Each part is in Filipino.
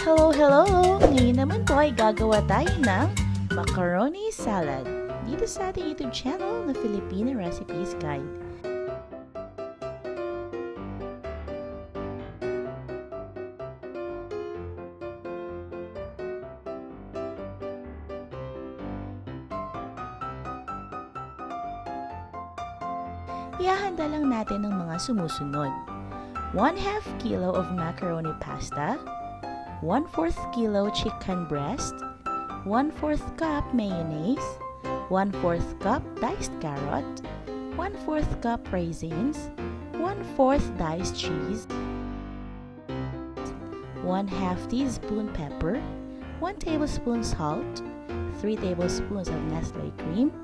Hello, hello! Ngayon naman po ay gagawa tayo ng macaroni salad dito sa ating YouTube channel na Filipino Recipes Guide. Ihahanda lang natin ang mga sumusunod. 1/2 kilo of macaroni pasta, 1/4 kilo chicken breast, 1/4 cup mayonnaise, 1/4 cup diced carrot, 1/4 cup raisins, 1/4 diced cheese, 1/2 teaspoon pepper, 1 tablespoon salt, 3 tablespoons of Nestle cream,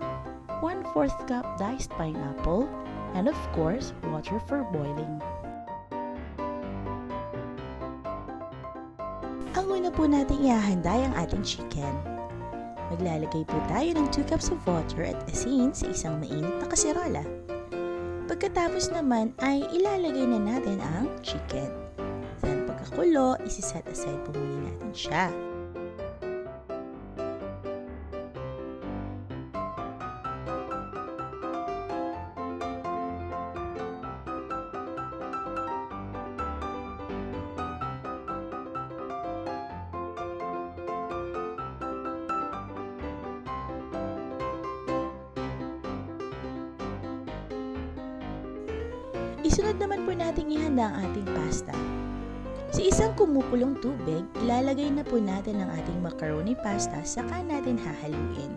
1/4 cup diced pineapple, and of course, water for boiling. Ang una po natin ihahanda ang ating chicken. Maglalagay po tayo ng 2 cups of water at asin sa isang mainit na kaserola. Pagkatapos naman ay ilalagay na natin ang chicken. Then pagkakulo, isi-set aside po muna natin siya. Isunod naman po natin ihanda ang ating pasta. Sa isang kumukulong tubig, ilalagay na po natin ang ating macaroni pasta saka natin hahaluin.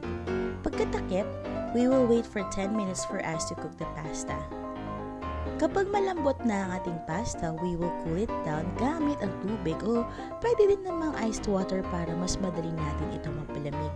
Pagkatakip, we will wait for 10 minutes for us to cook the pasta. Kapag malambot na ang ating pasta, we will cool it down gamit ang tubig o pwede din namang iced water para mas madali natin ito mapalamig.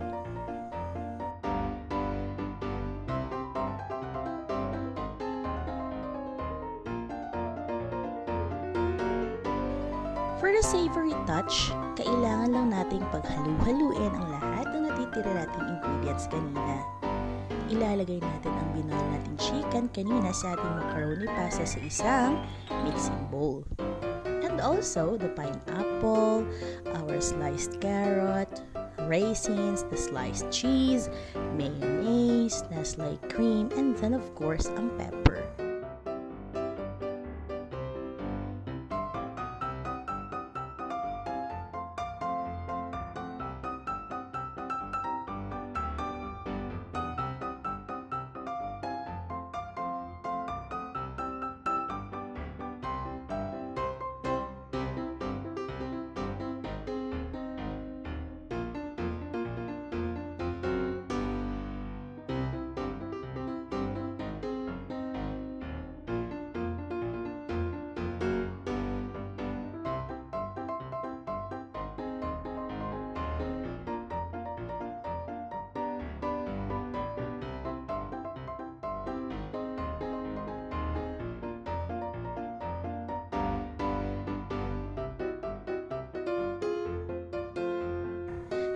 For the savory touch, kailangan lang nating paghalu-haluin ang lahat ng natitira nating ingredients kanina. Ilalagay natin ang binoil nating chicken kanina sa ating macaroni pasta sa isang mixing bowl. And also, the pineapple, our sliced carrot, raisins, the sliced cheese, mayonnaise, Nestle cream, and then of course, ang pepper.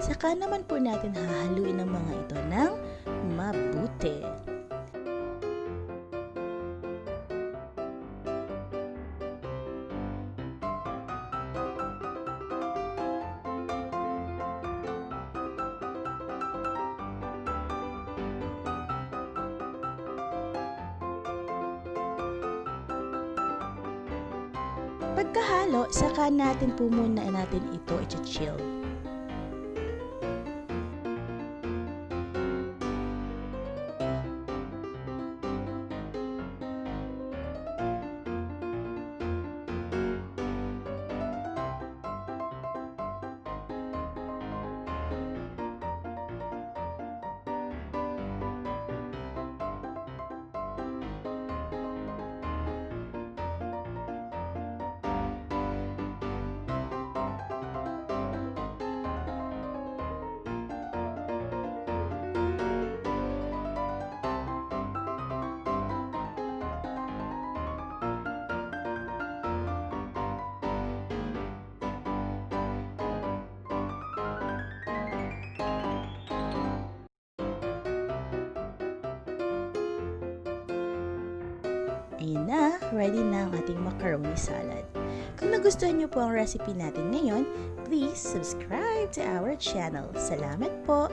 Saka naman po natin hahaluin ang mga ito ng mabuti. Pagkahalo, saka natin po muna natin ito i-chill. Ayan na, ready na ang ating macaroni salad. Kung nagustuhan niyo po ang recipe natin ngayon, please subscribe to our channel. Salamat po!